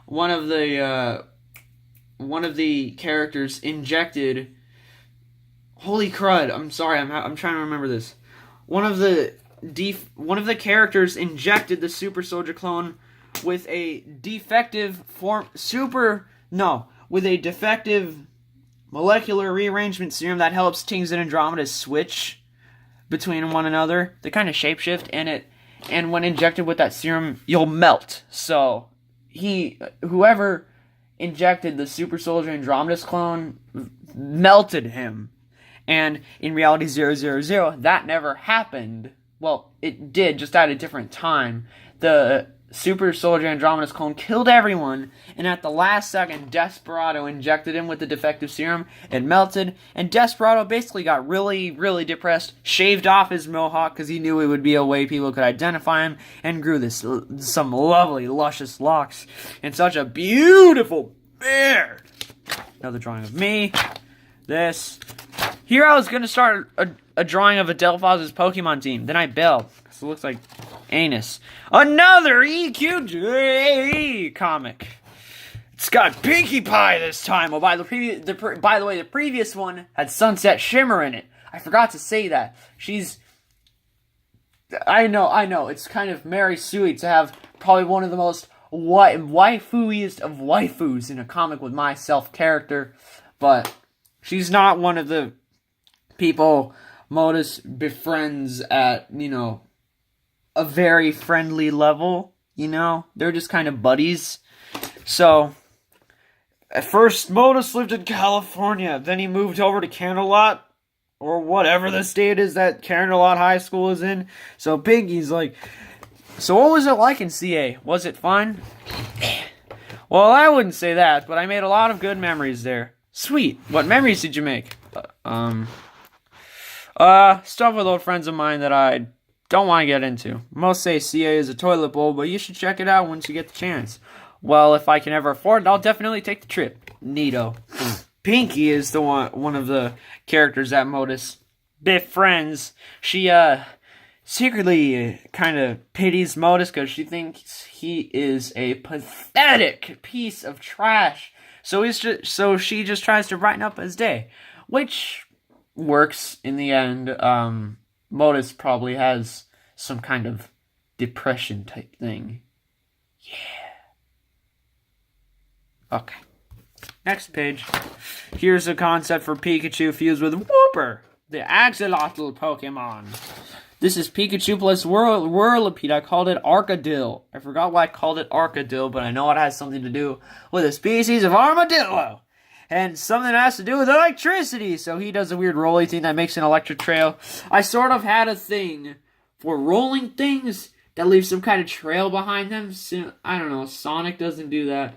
one of the characters injected. Holy crud! I'm sorry. I'm trying to remember this. One of the characters injected the super soldier clone with a defective with a defective molecular rearrangement serum that helps Tings and Andromeda switch between one another. They kind of shapeshift, and when injected with that serum, you'll melt. So whoever injected the super soldier Andromeda's clone melted him. And in reality 000, that never happened. Well, it did, just at a different time. The Super Soldier Andromeda's clone killed everyone, and at the last second, Desperado injected him with the defective serum. It melted, and Desperado basically got really, really depressed, shaved off his mohawk because he knew it would be a way people could identify him, and grew some lovely, luscious locks, and such a beautiful beard. Another drawing of me. This. Here I was going to start a drawing of Adelphos's Pokemon team. Then I bailed, because it looks like anus. Another EQJ comic. It's got Pinkie Pie this time. Oh, by the way, the previous one had Sunset Shimmer in it. I forgot to say that. I know, it's kind of Mary Sue to have probably one of the most waifuiest of waifus in a comic with my self-character, but she's not one of the people Modus befriends at, a very friendly level, They're just kind of buddies. So, at first, Modus lived in California. Then he moved over to Canterlot, or whatever the state is that Canterlot High School is in. So, Pinkie's like, so what was it like in CA? Was it fun? Well, I wouldn't say that, but I made a lot of good memories there. Sweet. What memories did you make? Stuff with old friends of mine that I don't want to get into. Most say CA is a toilet bowl, but you should check it out once you get the chance. Well, if I can ever afford it, I'll definitely take the trip. Neato. Pinkie is the one of the characters that Modus befriends. She, secretly kind of pities Modus because she thinks he is a pathetic piece of trash. So she just tries to brighten up his day, which works in the end. Modus probably has some kind of depression type thing. Yeah. Okay. Next page. Here's a concept for Pikachu fused with Whooper, the axolotl Pokemon. This is Pikachu plus Whirlipede. I called it Armadillo. I forgot why I called it Armadillo, but I know it has something to do with a species of armadillo. And something that has to do with electricity. So he does a weird rolly thing that makes an electric trail. I sort of had a thing for rolling things that leave some kind of trail behind them. So, I don't know. Sonic doesn't do that.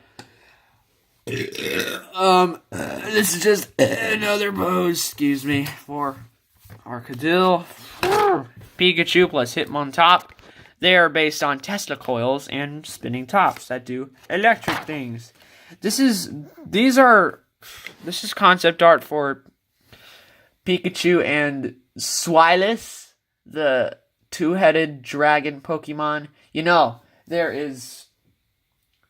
This is just another pose, excuse me, for Armadillo. Pikachu plus Hitmontop. They are based on Tesla coils and spinning tops that do electric things. This is concept art for Pikachu and Swilus, the two-headed dragon Pokemon. There is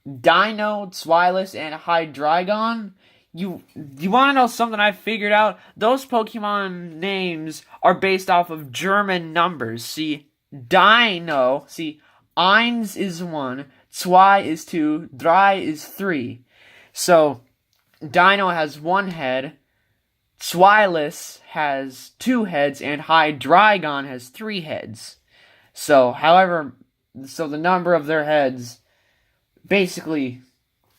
Dino, Swilus, and Hydreigon. You want to know something I figured out? Those Pokemon names are based off of German numbers. See, Eins is 1, Zwei is 2, Drei is 3. So, Dino has 1 head, Swilus has 2 heads, and Hydreigon has 3 heads. So the number of their heads basically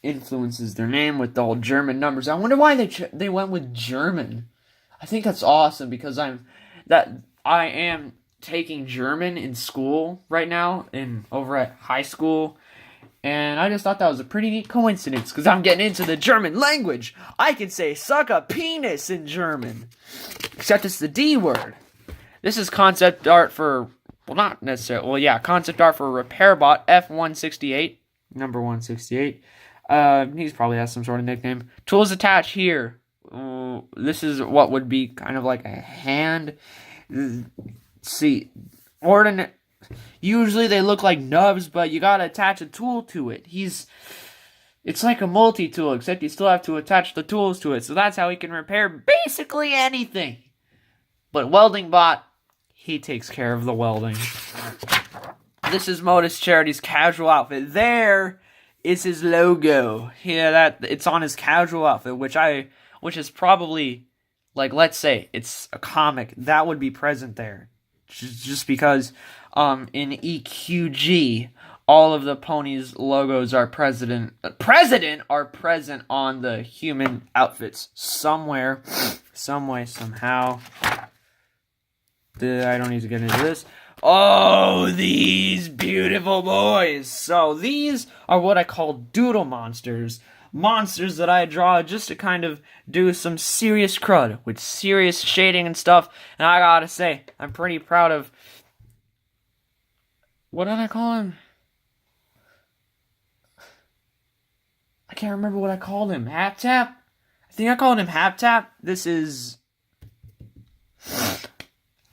influences their name with the whole German numbers. I wonder why they went with German. I think that's awesome because I am taking German in school right now over at high school, and I just thought that was a pretty neat coincidence because I'm getting into the German language. I can say "suck a penis" in German, except it's the D word. This is concept art for concept art for RepairBot F168, number 168. He probably has some sort of nickname. Tools attached here. This is what would be kind of like a hand. See, usually they look like nubs, but you gotta attach a tool to it. He's It's like a multi-tool, except you still have to attach the tools to it. So that's how he can repair basically anything. But Welding Bot, he takes care of the welding. This is Modus Charity's casual outfit. There is his logo. Yeah, it's on his casual outfit, which is probably, like, let's say it's a comic, that would be present there. Just because in EQG, all of the ponies' logos are present on the human outfits somewhere, some way, somehow. I don't need to get into this. Oh, these beautiful boys! So these are what I call doodle monsters. Monsters that I draw just to kind of do some serious crud with serious shading and stuff. And I gotta say, I'm pretty proud of... What did I call him? I can't remember what I called him. Hap Tap? I think I called him Hap Tap. This is...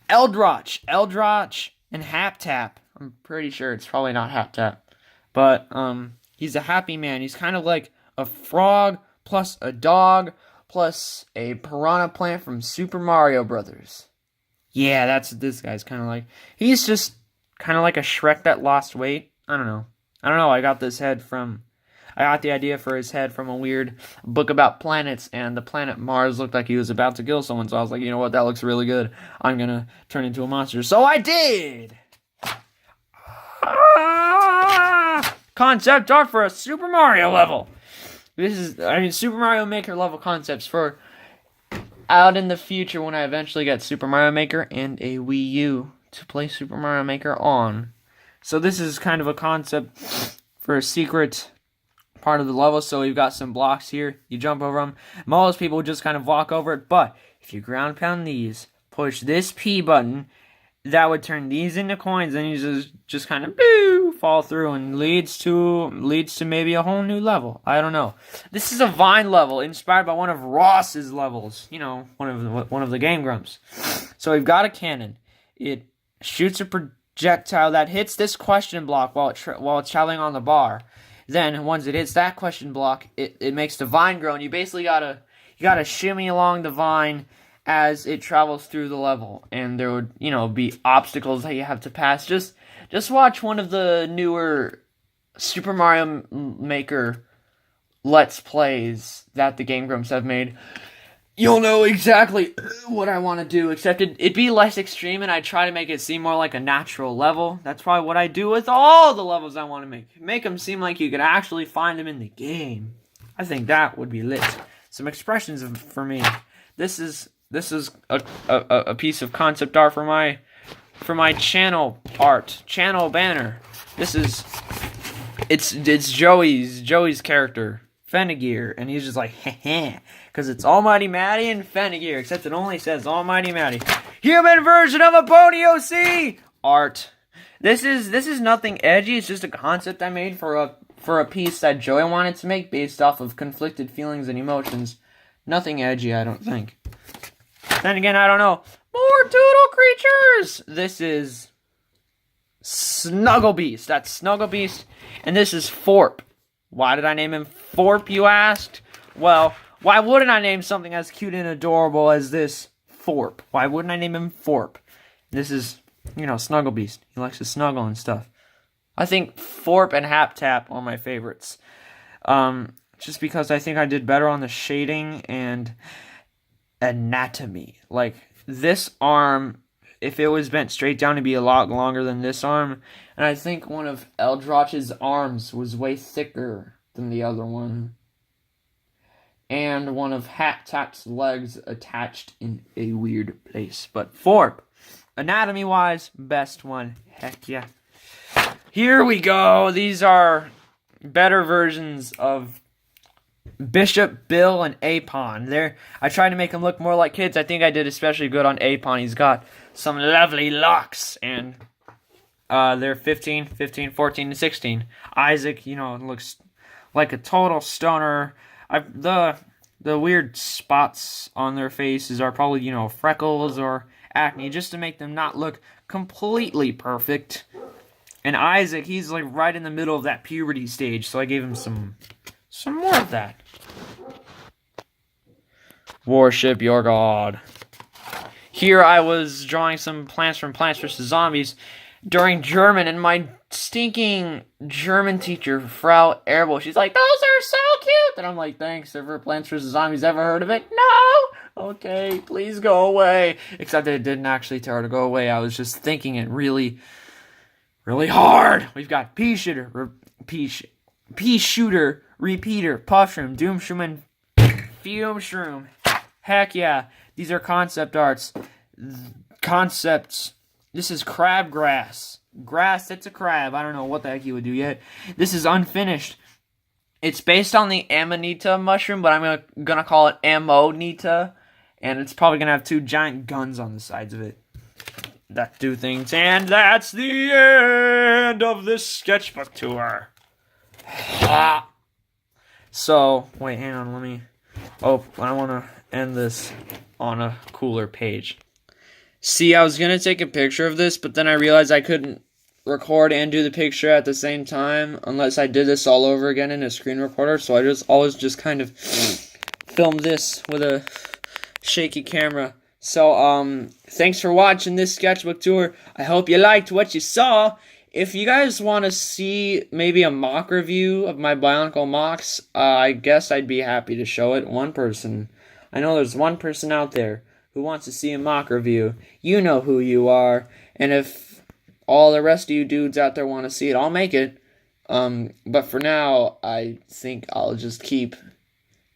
Eldritch and Hap Tap. I'm pretty sure it's probably not Hap Tap. But, he's a happy man. He's kind of like a frog, plus a dog, plus a piranha plant from Super Mario Brothers. Yeah, that's what this guy's kind of like. He's just kind of like a Shrek that lost weight. I don't know. I got the idea for his head from a weird book about planets, and the planet Mars looked like he was about to kill someone, so I was like, you know what, that looks really good. I'm gonna turn into a monster. So I did! Concept art for a Super Mario level. Super Mario Maker level concepts for out in the future when I eventually get Super Mario Maker and a Wii U to play Super Mario Maker on. So this is kind of a concept for a secret part of the level. So we've got some blocks here. You jump over them. Most people just kind of walk over it. But if you ground pound these, push this P button, that would turn these into coins, and you just kind of fall through, and leads to maybe a whole new level. I don't know. This is a Vine level inspired by one of Ross's levels. You know, one of the Game Grumps. So we've got a cannon. It shoots a projectile that hits this question block while it's traveling on the bar. Then once it hits that question block, it makes the vine grow, and you basically gotta shimmy along the vine as it travels through the level, and there would, be obstacles that you have to pass. Just watch one of the newer Super Mario Maker Let's Plays that the Game Grumps have made. You'll know exactly what I want to do, except it'd be less extreme, and I try to make it seem more like a natural level. That's probably what I do with all the levels I want to make. Make them seem like you could actually find them in the game. I think that would be lit. Some expressions for me. This is a piece of concept art for my channel banner. It's Joey's character, Fennegear, and he's just like, heh, because it's Almighty Maddie and Fennegear, except it only says Almighty Maddie. Human version of a Pony OC art. This is nothing edgy. It's just a concept I made for a piece that Joey wanted to make based off of conflicted feelings and emotions. Nothing edgy, I don't think. Then again, I don't know. More doodle creatures! This is Snuggle Beast. That's Snuggle Beast. And this is Forp. Why did I name him Forp, you asked? Well, why wouldn't I name something as cute and adorable as this Forp? Why wouldn't I name him Forp? This is, Snuggle Beast. He likes to snuggle and stuff. I think Forp and Hap Tap are my favorites. Just because I think I did better on the shading and anatomy. Like, this arm, if it was bent straight down, it'd be a lot longer than this arm. And I think one of Eldritch's arms was way thicker than the other one. And one of Hap Tap's legs attached in a weird place. But Forp, anatomy-wise, best one. Heck yeah. Here we go. These are better versions of Bishop, Bill, and Apon. I tried to make them look more like kids. I think I did especially good on Apon. He's got some lovely locks, and they're 15, 14, and 16. Isaac, looks like a total stoner. The weird spots on their faces are probably, freckles or acne, just to make them not look completely perfect. And Isaac, he's like right in the middle of that puberty stage, so I gave him some Some more of that. Worship your god. Here I was drawing some plants from Plants vs. Zombies during German, and my stinking German teacher, Frau Erbel, she's like, those are so cute! And I'm like, thanks, ever Plants vs. Zombies, ever heard of it? No! Okay, please go away. Except it didn't actually tell her to go away. I was just thinking it really, really hard. We've got Pea Shooter, Repeater, Puff Shroom, Doom Shroom, and Fume Shroom. Heck yeah, these are concept arts. Concepts. This is crabgrass. Grass that's a crab. I don't know what the heck you would do yet. This is unfinished. It's based on the Amanita mushroom, but I'm gonna call it Ammonita. And it's probably gonna have 2 giant guns on the sides of it that do things. And that's the end of this sketchbook tour. So, wait, hang on, let me... Oh, I want to end this on a cooler page. See, I was going to take a picture of this, but then I realized I couldn't record and do the picture at the same time unless I did this all over again in a screen recorder, so I always just kind of filmed this with a shaky camera. So, thanks for watching this sketchbook tour. I hope you liked what you saw. If you guys want to see maybe a mock review of my Bionicle mocks, I guess I'd be happy to show it. I know there's one person out there who wants to see a mock review. You know who you are. And if all the rest of you dudes out there want to see it, I'll make it. But for now, I think I'll just keep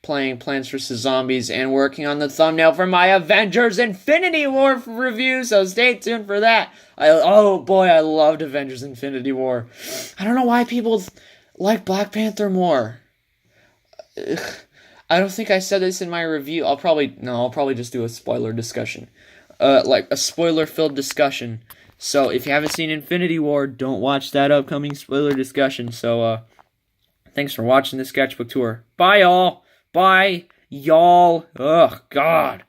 playing Plants vs. Zombies and working on the thumbnail for my Avengers Infinity War review, so stay tuned for that. Oh boy, I loved Avengers Infinity War. I don't know why people like Black Panther more. I don't think I said this in my review. I'll probably just do a spoiler discussion. Like a spoiler-filled discussion. So if you haven't seen Infinity War, don't watch that upcoming spoiler discussion. So, thanks for watching this sketchbook tour. Bye, y'all. Bye, y'all. Ugh, God.